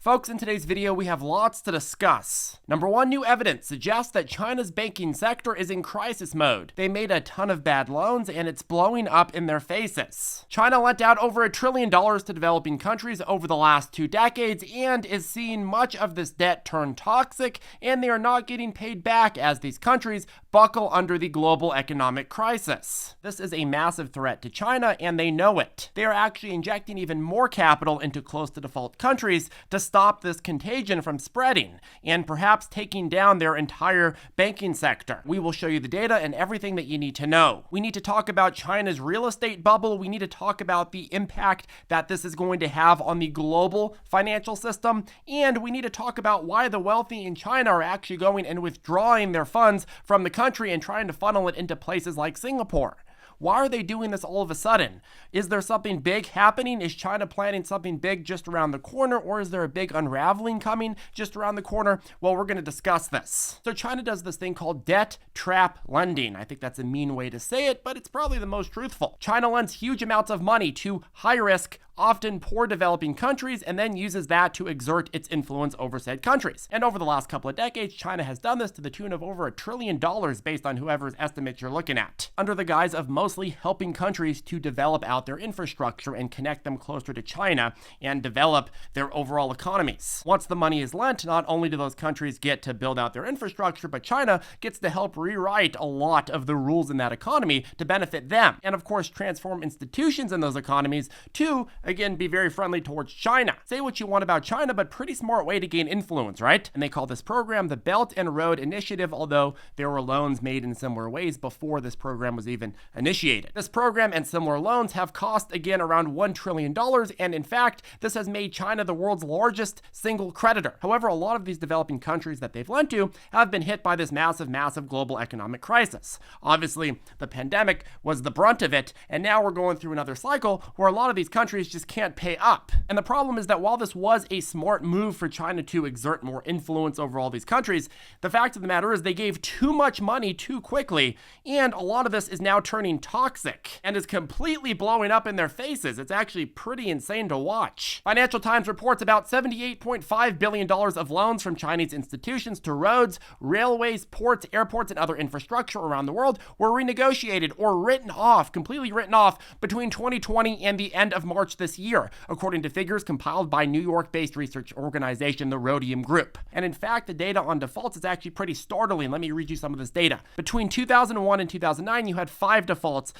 Folks, in today's video, we have lots to discuss. Number one, new evidence suggests that China's banking sector is in crisis mode. They made a ton of bad loans and it's blowing up in their faces. China lent out over $1 trillion to developing countries over the last 2 decades and is seeing much of this debt turn toxic, and they are not getting paid back as these countries buckle under the global economic crisis. This is a massive threat to China and they know it. They are actually injecting even more capital into close to default countries to stop this contagion from spreading and perhaps taking down their entire banking sector. We will show you the data and everything that you need to know. We need to talk about China's real estate bubble. We need to talk about the impact that this is going to have on the global financial system. And we need to talk about why the wealthy in China are actually going and withdrawing their funds from the country and trying to funnel it into places like Singapore. Why are they doing this all of a sudden? Is there something big happening? Is China planning something big just around the corner, or is there a big unraveling coming just around the corner? Well, we're going to discuss this. So China does this thing called debt trap lending. I think that's a mean way to say it, but it's probably the most truthful. China lends huge amounts of money to high-risk, often poor developing countries, and then uses that to exert its influence over said countries. And over the last couple of decades, China has done this to the tune of over $1 trillion based on whoever's estimates you're looking at, under the guise of mostly helping countries to develop out their infrastructure and connect them closer to China and develop their overall economies. Once the money is lent, not only do those countries get to build out their infrastructure, but China gets to help rewrite a lot of the rules in that economy to benefit them. And of course, transform institutions in those economies to, again, be very friendly towards China. Say what you want about China, but pretty smart way to gain influence, right? And they call this program the Belt and Road Initiative, although there were loans made in similar ways before this program was even initiated. This program and similar loans have cost, again, around $1 trillion, and in fact, this has made China the world's largest single creditor. However, a lot of these developing countries that they've lent to have been hit by this massive global economic crisis. Obviously, the pandemic was the brunt of it, and now we're going through another cycle where a lot of these countries just can't pay up. And the problem is that while this was a smart move for China to exert more influence over all these countries, the fact of the matter is they gave too much money too quickly, and a lot of this is now turning toxic and is completely blowing up in their faces. It's actually pretty insane to watch. Financial Times reports about $78.5 billion of loans from Chinese institutions to roads, railways, ports, airports, and other infrastructure around the world were renegotiated or written off, completely written off, between 2020 and the end of March this year, according to figures compiled by New York-based research organization, the Rhodium Group. And in fact, the data on defaults is actually pretty startling. Let me read you some of this data. Between 2001 and 2009, you had 5 defaults,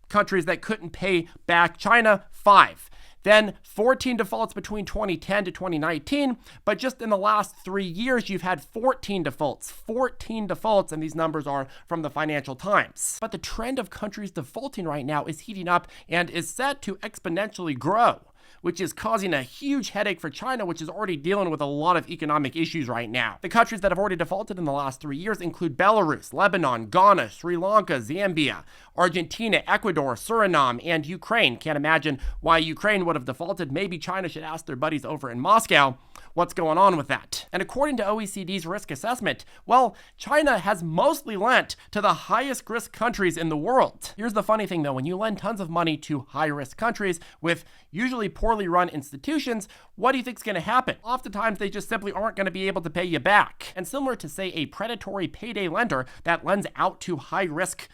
countries that couldn't pay back China, 5. Then 14 defaults between 2010 to 2019, but just in the last 3 years, you've had 14 defaults, and these numbers are from the Financial Times. But the trend of countries defaulting right now is heating up and is set to exponentially grow, which is causing a huge headache for China, which is already dealing with a lot of economic issues right now. The countries that have already defaulted in the last 3 years include Belarus, Lebanon, Ghana, Sri Lanka, Zambia, Argentina, Ecuador, Suriname, and Ukraine. Can't imagine why Ukraine would have defaulted. Maybe China should ask their buddies over in Moscow what's going on with that. And according to OECD's risk assessment, well, China has mostly lent to the highest risk countries in the world. Here's the funny thing though, when you lend tons of money to high risk countries with usually poorly run institutions, what do you think is going to happen? Oftentimes they just simply aren't going to be able to pay you back. And similar to, say, a predatory payday lender that lends out to high risk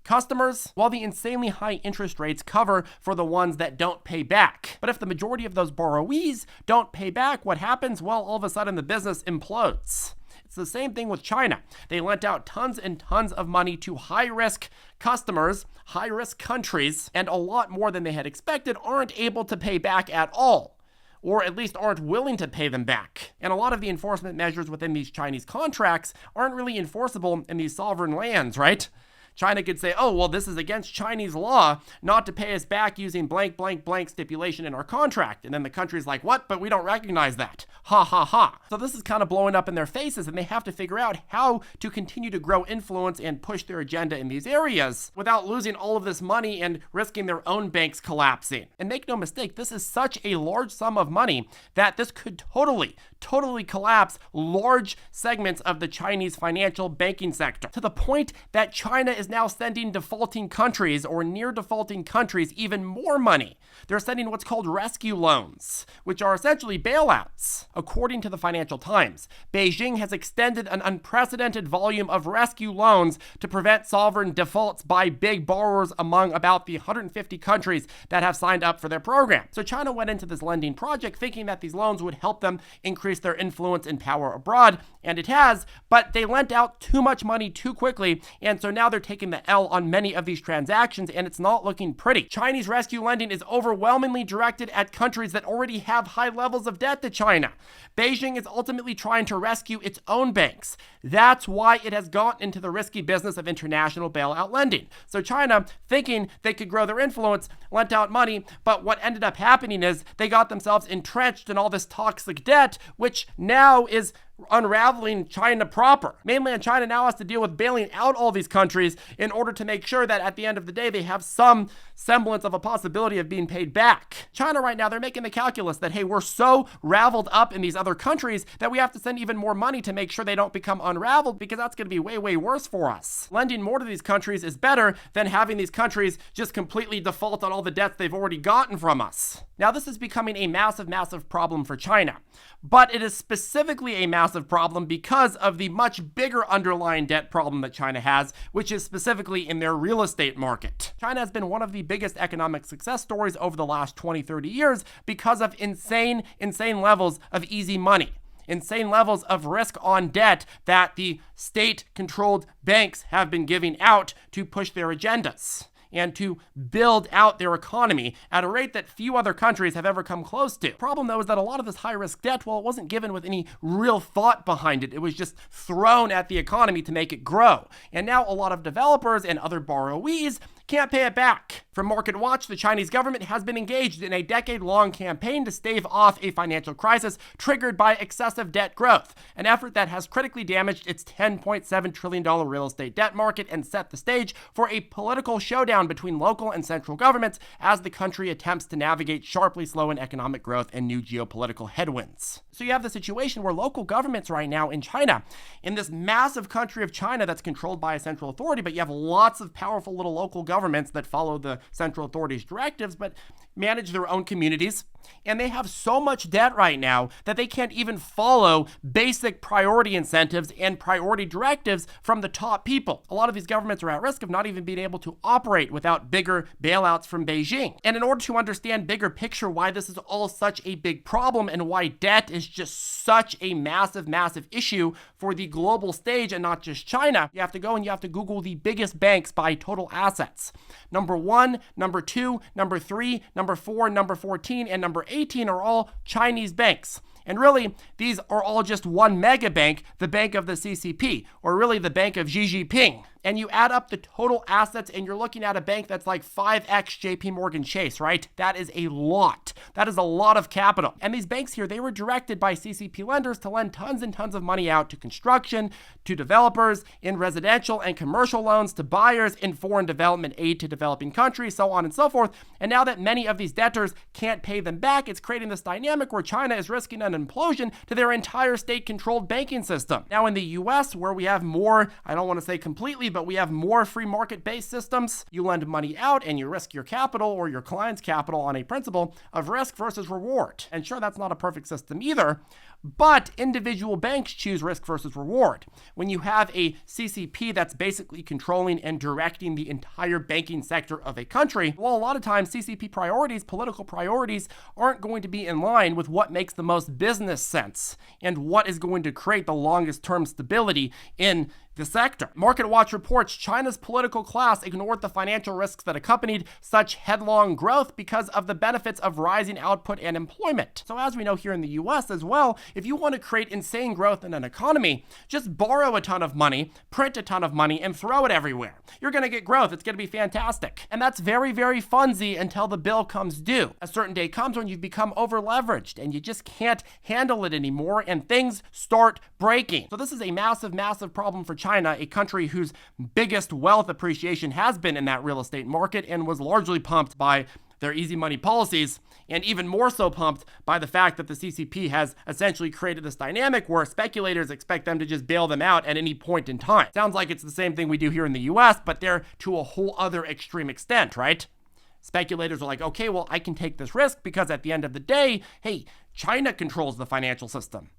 customers, while the insanely high interest rates cover for the ones that don't pay back. But if the majority of those borrowees don't pay back, what happens? Well, all of a sudden the business implodes. It's the same thing with China. They lent out tons and tons of money to high-risk customers, high-risk countries, and a lot more than they had expected aren't able to pay back at all, or at least aren't willing to pay them back. And a lot of the enforcement measures within these Chinese contracts aren't really enforceable in these sovereign lands, right? China could say, oh, well, this is against Chinese law not to pay us back using blank stipulation in our contract. And then the country's like, what? But we don't recognize that. Ha ha ha. So this is kind of blowing up in their faces, and they have to figure out how to continue to grow influence and push their agenda in these areas without losing all of this money and risking their own banks collapsing. And make no mistake, this is such a large sum of money that this could totally collapse large segments of the Chinese financial banking sector, to the point that China is now sending defaulting countries or near defaulting countries even more money. They're sending what's called rescue loans, which are essentially bailouts. According to the Financial Times, Beijing has extended an unprecedented volume of rescue loans to prevent sovereign defaults by big borrowers among about the 150 countries that have signed up for their program. So China went into this lending project thinking that these loans would help them increase their influence and power abroad, and it has, but they lent out too much money too quickly, and so now they're taking the L on many of these transactions, and it's not looking pretty. Chinese rescue lending is overwhelmingly directed at countries that already have high levels of debt to China. Beijing is ultimately trying to rescue its own banks. That's why it has gotten into the risky business of international bailout lending. So China, thinking they could grow their influence, lent out money, but what ended up happening is they got themselves entrenched in all this toxic debt, which now is unraveling China proper. Mainland China now has to deal with bailing out all these countries in order to make sure that at the end of the day they have some semblance of a possibility of being paid back. China right now, they're making the calculus that, hey, we're so raveled up in these other countries that we have to send even more money to make sure they don't become unraveled, because that's going to be way, way worse for us. Lending more to these countries is better than having these countries just completely default on all the debts they've already gotten from us. Now, this is becoming a massive, massive problem for China, but it is specifically a massive problem because of the much bigger underlying debt problem that China has, which is specifically in their real estate market. China has been one of the biggest economic success stories over the last 20, 30 years because of insane levels of easy money. Insane levels of risk on debt that the state-controlled banks have been giving out to push their agendas and to build out their economy at a rate that few other countries have ever come close to. The problem, though, is that a lot of this high-risk debt, well, it wasn't given with any real thought behind it. It was just thrown at the economy to make it grow. And now a lot of developers and other borrowees can't pay it back. From Market Watch, the Chinese government has been engaged in a decade-long campaign to stave off a financial crisis triggered by excessive debt growth, an effort that has critically damaged its $10.7 trillion real estate debt market and set the stage for a political showdown between local and central governments as the country attempts to navigate sharply slowing economic growth and new geopolitical headwinds. So you have the situation where local governments right now in China, in this massive country of China that's controlled by a central authority, but you have lots of powerful little local governments that follow the central authority's directives, but manage their own communities. And they have so much debt right now that they can't even follow basic priority incentives and priority directives from the top people. A lot of these governments are at risk of not even being able to operate without bigger bailouts from Beijing. And in order to understand bigger picture why this is all such a big problem and why debt is just such a massive, massive issue for the global stage and not just China, you have to go and you have to Google the biggest banks by total assets. Number 1, number 2, number 3, number 4, number 14, and number 18 are all Chinese banks. And really, these are all just one mega bank, the bank of the CCP, or really the bank of Xi Jinping. And you add up the total assets and you're looking at a bank that's like 5x JP Morgan Chase, right? That is a lot. That is a lot of capital. And these banks here, they were directed by CCP lenders to lend tons and tons of money out to construction, to developers, in residential and commercial loans, to buyers, in foreign development aid to developing countries, so on and so forth. And now that many of these debtors can't pay them back, it's creating this dynamic where China is risking an implosion to their entire state-controlled banking system. Now in the US, where we have more, I don't want to say completely, but we have more free market-based systems. You lend money out and you risk your capital or your client's capital on a principle of risk versus reward. And sure, that's not a perfect system either, but individual banks choose risk versus reward. When you have a CCP that's basically controlling and directing the entire banking sector of a country, well, a lot of times CCP priorities, political priorities, aren't going to be in line with what makes the most business sense and what is going to create the longest term stability in the sector. Market Watch reports China's political class ignored the financial risks that accompanied such headlong growth because of the benefits of rising output and employment. So as we know here in the US as well, if you want to create insane growth in an economy, just borrow a ton of money, print a ton of money, and throw it everywhere. You're going to get growth. It's going to be fantastic. And that's very, very funsy until the bill comes due. A certain day comes when you've become over leveraged and you just can't handle it anymore and things start breaking. So this is a massive, massive problem for China, a country whose biggest wealth appreciation has been in that real estate market and was largely pumped by their easy money policies, and even more so pumped by the fact that the CCP has essentially created this dynamic where speculators expect them to just bail them out at any point in time. Sounds like it's the same thing we do here in the US, but they're to a whole other extreme extent, right? Speculators are like, okay, well, I can take this risk because at the end of the day, hey, China controls the financial system.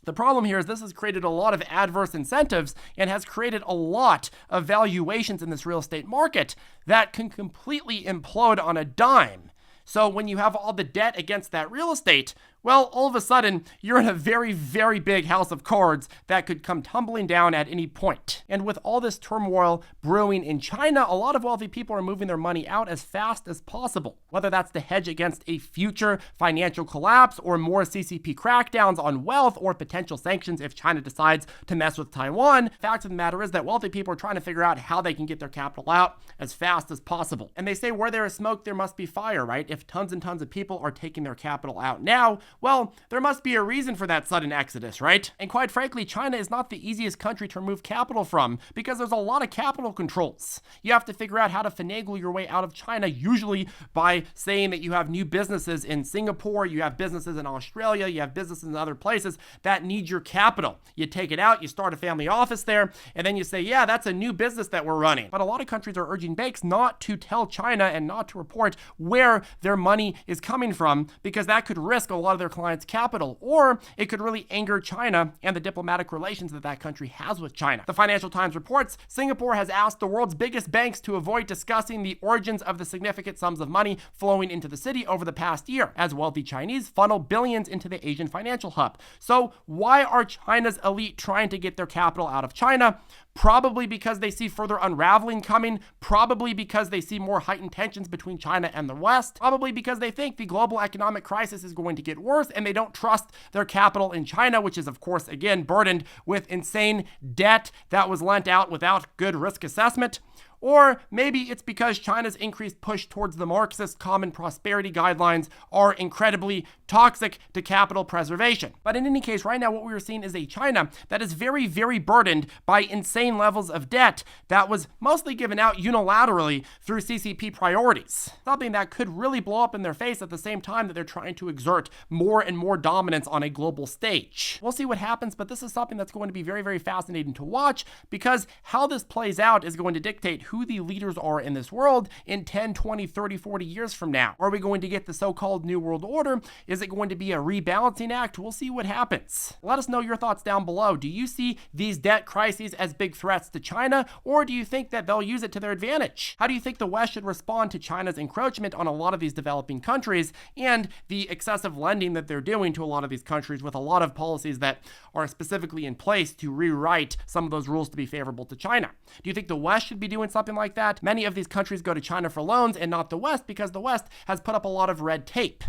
The problem here is this has created a lot of adverse incentives and has created a lot of valuations in this real estate market that can completely implode on a dime. So when you have all the debt against that real estate, well, all of a sudden, you're in a very, very big house of cards that could come tumbling down at any point. And with all this turmoil brewing in China, a lot of wealthy people are moving their money out as fast as possible. Whether that's to hedge against a future financial collapse or more CCP crackdowns on wealth or potential sanctions if China decides to mess with Taiwan, fact of the matter is that wealthy people are trying to figure out how they can get their capital out as fast as possible. And they say where there is smoke, there must be fire, right? If tons and tons of people are taking their capital out now, well, there must be a reason for that sudden exodus, right? And quite frankly, China is not the easiest country to remove capital from because there's a lot of capital controls. You have to figure out how to finagle your way out of China, usually by saying that you have new businesses in Singapore, you have businesses in Australia, you have businesses in other places that need your capital. You take it out, you start a family office there, and then you say, yeah, that's a new business that we're running. But a lot of countries are urging banks not to tell China and not to report where their money is coming from because that could risk a lot of their clients' capital, or it could really anger China and the diplomatic relations that that country has with China. The Financial Times reports Singapore has asked the world's biggest banks to avoid discussing the origins of the significant sums of money flowing into the city over the past year, as wealthy Chinese funnel billions into the Asian financial hub. So why are China's elite trying to get their capital out of China? Probably because they see further unraveling coming, probably because they see more heightened tensions between China and the West, probably because they think the global economic crisis is going to get worse and they don't trust their capital in China, which is, of course, again, burdened with insane debt that was lent out without good risk assessment. Or maybe it's because China's increased push towards the Marxist common prosperity guidelines are incredibly toxic to capital preservation. But in any case, right now what we are seeing is a China that is very, very burdened by insane levels of debt that was mostly given out unilaterally through CCP priorities. Something that could really blow up in their face at the same time that they're trying to exert more and more dominance on a global stage. We'll see what happens, but this is something that's going to be very, very fascinating to watch because how this plays out is going to dictate who the leaders are in this world in 10, 20, 30, 40 years from now. Are we going to get the so-called New World Order? Is it going to be a rebalancing act? We'll see what happens. Let us know your thoughts down below. Do you see these debt crises as big threats to China, or do you think that they'll use it to their advantage? How do you think the West should respond to China's encroachment on a lot of these developing countries and the excessive lending that they're doing to a lot of these countries with a lot of policies that are specifically in place to rewrite some of those rules to be favorable to China? Do you think the West should be doing something like that? Many of these countries go to China for loans and not the West because the West has put up a lot of red tape.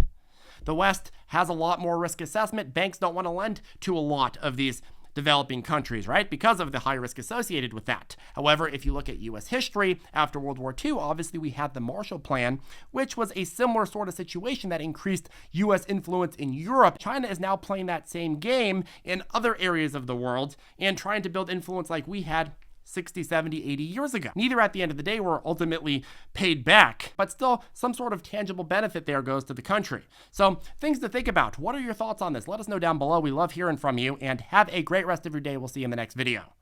The West has a lot more risk assessment. Banks don't want to lend to a lot of these developing countries, right? Because of the high risk associated with that. However, if you look at US history after World War II, obviously we had the Marshall Plan, which was a similar sort of situation that increased US influence in Europe. China is now playing that same game in other areas of the world and trying to build influence like we had 60, 70, 80 years ago. Neither at the end of the day were ultimately paid back, but still some sort of tangible benefit there goes to the country. So things to think about. What are your thoughts on this? Let us know down below. We love hearing from you and have a great rest of your day. We'll see you in the next video.